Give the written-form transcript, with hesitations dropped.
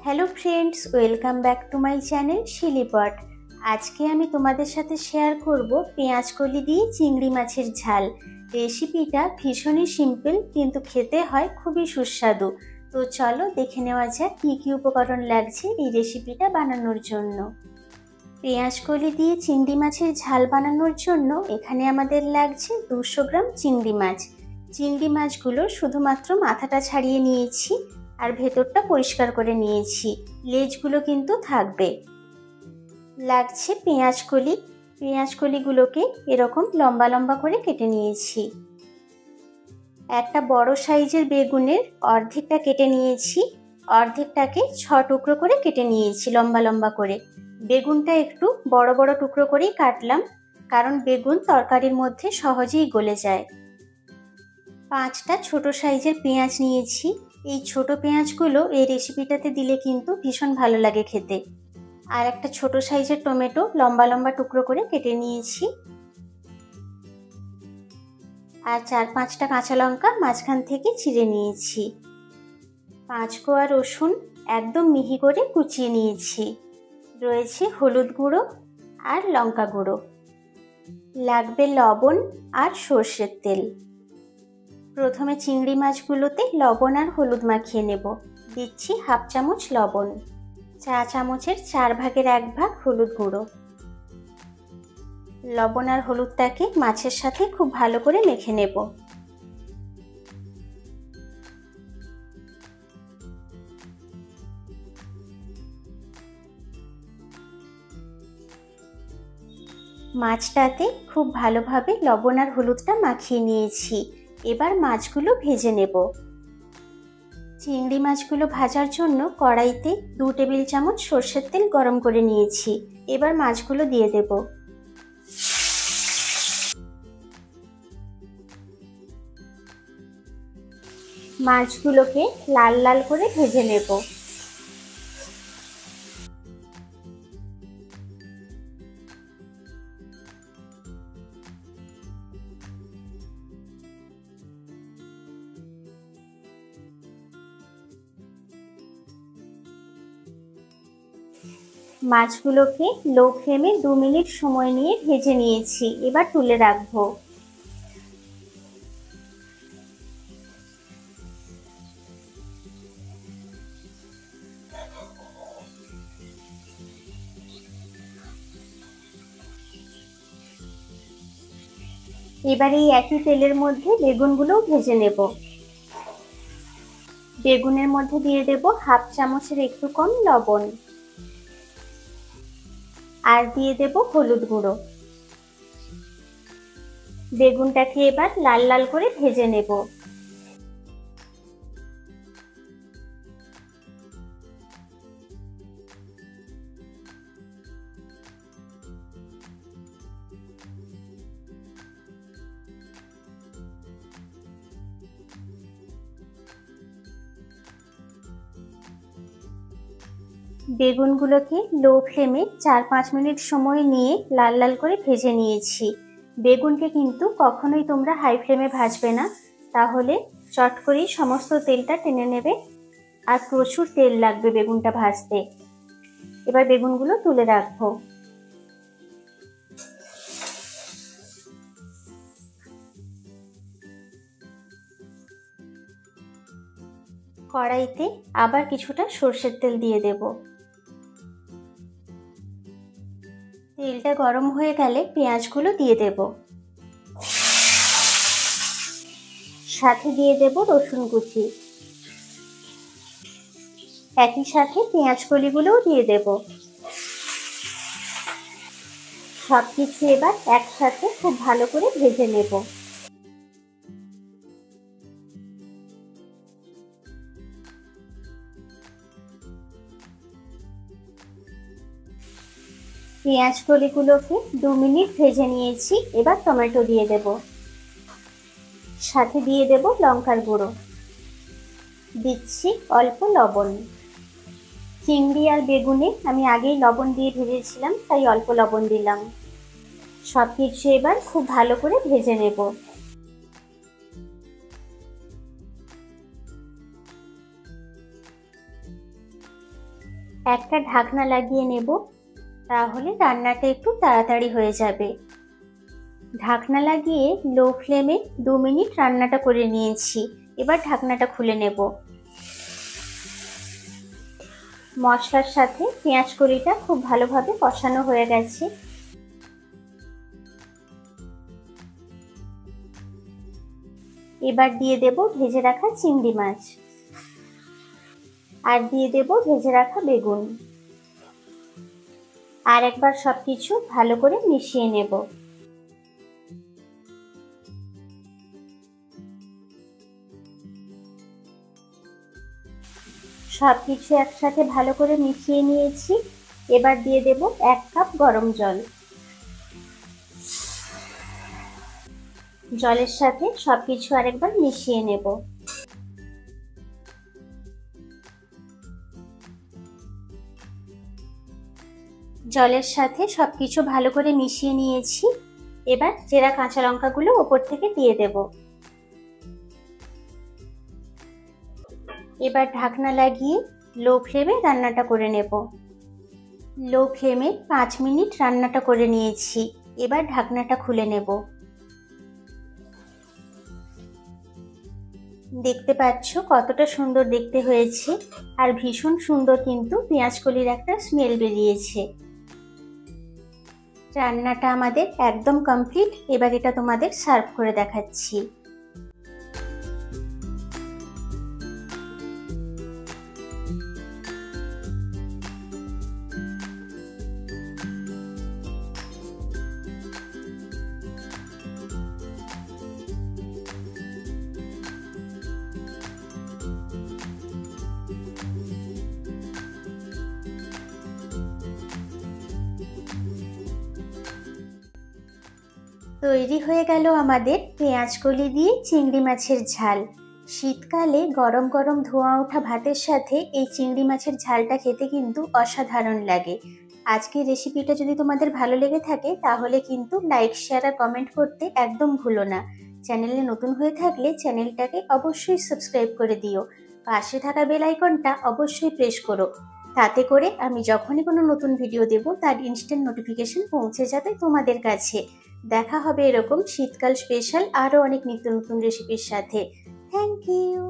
Hello friends, welcome back to my channel শিলিপট। আজকে আমি তোমাদের সাথে শেয়ার করব পেঁয়াজ কলি দিয়ে চিংড়ি মাছের ঝাল। রেসিপিটা ভীষণই সিম্পল কিন্তু খেতে হয় খুবই সুস্বাদু। তো চলো দেখে নেওয়া যাক কী কী উপকরণ লাগছে এই রেসিপিটা বানানোর জন্য। পেঁয়াজ কলি দিয়ে চিংড়ি মাছের ঝাল বানানোর জন্য এখানে আমাদের লাগছে 200 গ্রাম চিংড়ি মাছ। চিংড়ি মাছগুলো শুধুমাত্র মাথাটা ছাড়িয়ে নিয়েছি আর ভেতরটা পরিষ্কার করে নিয়েছি, লেজগুলো কিন্তু থাকবে। লাগছে পেঁয়াজ কলি। পেঁয়াজ কলিগুলোকে এরকম লম্বা লম্বা করে কেটে নিয়েছি। একটা বড় সাইজের বেগুনের অর্ধেকটা কেটে নিয়েছি, অর্ধেকটাকে 6 টুকরো করে কেটে নিয়েছি লম্বা লম্বা করে। বেগুনটা একটু বড় বড় টুকরো করেই কাটলাম, কারণ বেগুন তরকারির মধ্যে সহজেই গলে যায়। 5টা ছোট সাইজের পেঁয়াজ নিয়েছি। এই ছোট পেঁয়াজগুলো এই রেসিপিটাতে দিলে কিন্তু ভীষণ ভালো লাগে খেতে। আর একটা ছোট সাইজের টমেটো লম্বা লম্বা টুকরো করে কেটে নিয়েছি। আর 4-5টা কাঁচা লঙ্কা মাঝখান থেকে চিড়ে নিয়েছি। 5 কোয়া রসুন একদম মিহি করে কুচিয়ে নিয়েছি। রয়েছে হলুদ গুঁড়ো আর লঙ্কা গুঁড়ো। লাগবে লবণ আর সর্ষের তেল। প্রথমে চিংড়ি মাছগুলোতে লবণ আর হলুদ মাখিয়ে নেব। দিচ্ছি 1/2 চামচ লবণ, চা চামচের 4 ভাগের 1 ভাগ হলুদ গুঁড়ো। লবণ আর হলুদটাকে মাছের সাথে খুব ভালো করে মেখে নেব। মাছটাতে খুব ভালোভাবে লবণ আর হলুদটা মাখিয়ে নিয়েছি। এবার মাছগুলো ভেজে নেব। চিংড়ি মাছগুলো ভাজার জন্য কড়াইতে 2 টেবিল চামচ সর্ষের তেল গরম করে নিয়েছি। এবার মাছগুলো দিয়ে দেব। মাছগুলোকে লাল লাল করে ভেজে নেব। মাছগুলোকে লো ফ্লেমে 2 মিনিট সময় নিয়ে ভেজে নিয়েছি। এবার তুলে রাখবো। এবার এই একই তেলের মধ্যে বেগুনগুলোও ভেজে নেব। বেগুনের মধ্যে দিয়ে দেব 1/2 চামচের একটু কম লবণ আর দিয়ে দেব হলুদ গুঁড়ো। বেগুনটাকে এবার লাল লাল করে ভেজে নেব। বেগুনগুলোকে লো ফ্লেমে 4-5 মিনিট সময় নিয়ে লাল লাল করে ভেজে নিয়েছি। বেগুনকে কিন্তু কখনোই তোমরা হাই ফ্লেমে ভাজবে না, তাহলে চট করেই সমস্ত তেলটা টেনে নেবে আর প্রচুর তেল লাগবে বেগুনটা ভাজতে। এবার বেগুনগুলো তুলে রাখবো। কড়াইতে আবার কিছুটা সর্ষের তেল দিয়ে দেব। তেলটা গরম হয়ে গেলে পেঁয়াজগুলো দিয়ে দেব। সাথে দিয়ে দেব রসুন কুচি। একই সাথে পেঁয়াজ কলিগুলোও দিয়ে দেব। সবকিছু এবার একসাথে খুব ভালো করে ভেজে নেব। পেঁয়াজ কলিগুলোকে 2 মিনিট ভেজে নিয়েছি। এবার টমেটো দিয়ে দেব। সাথে দিয়ে দেব লঙ্কার গুঁড়ো। দিচ্ছি অল্প লবণ। চিংড়ি আর বেগুনে আমি আগেই লবণ দিয়ে ভেজেছিলাম, তাই অল্প লবণ দিলাম। সবকিছু এবার খুব ভালো করে ভেজে নেব। একটা ঢাকনা লাগিয়ে নেব, তাহলে রান্নাটা একটু তাড়াতাড়ি হয়ে যাবে। ঢাকনা লাগিয়ে লো ফ্লেমে 2 মিনিট রান্নাটা করে নিয়েছি। এবার ঢাকনাটা খুলে নেব। মশলার সাথে পেঁয়াজ কলিটা খুব ভালোভাবে কষানো হয়ে গেছে। এবার দিয়ে দেব ভেজে রাখা চিংড়ি মাছ, আর দিয়ে দেব ভেজে রাখা বেগুন। আর একবার সবকিছু ভালো করে মিশিয়ে নেব। সবকিছু একসাথে ভালো করে মিশিয়ে নিয়েছি। এবার দিয়ে দেব 1 কাপ গরম জল। জলের সাথে সবকিছু আরেকবার মিশিয়ে নেব। জলের সাথে সবকিছু ভালো করে মিশিয়ে নিয়েছি। এবার চেরা কাঁচা লঙ্কাগুলো ওপর থেকে দিয়ে দেব। এবার ঢাকনা লাগিয়ে লো ফ্লেমে রান্নাটা করে নেব। লো ফ্লেমে 5 মিনিট রান্নাটা করে নিয়েছি। এবার ঢাকনাটা খুলে নেব। দেখতে পাচ্ছ কতটা সুন্দর দেখতে হয়েছে, আর ভীষণ সুন্দর কিন্তু পেঁয়াজ কলির একটা স্মেল বেরিয়েছে। রান্নাটা আমাদের একদম কমপ্লিট। এবার এটা তোমাদের সার্ভ করে দেখাচ্ছি। তৈরি হয়ে গেল আমাদের পেঁয়াজ কলি দিয়ে চিংড়ি মাছের ঝাল। শীতকালে গরম গরম ধোঁয়া ওঠা ভাতের সাথে এই চিংড়ি মাছের ঝালটা খেতে কিন্তু অসাধারণ লাগে। আজকের রেসিপিটা যদি তোমাদের ভালো লেগে থাকে তাহলে কিন্তু লাইক, শেয়ার আর কমেন্ট করতে একদম ভুলো না। চ্যানেলে নতুন হয়ে থাকলে চ্যানেলটাকে অবশ্যই সাবস্ক্রাইব করে দিও। পাশে থাকা বেল আইকনটা অবশ্যই প্রেস করো। তাতে করে আমি যখনই কোনো নতুন ভিডিও দেব তার ইনস্ট্যান্ট নোটিফিকেশন পৌঁছে যাবে তোমাদের কাছে। দেখা হবে এরকম শীতকাল স্পেশাল আরও অনেক নিত্য নতুন রেসিপির সাথে। Thank you.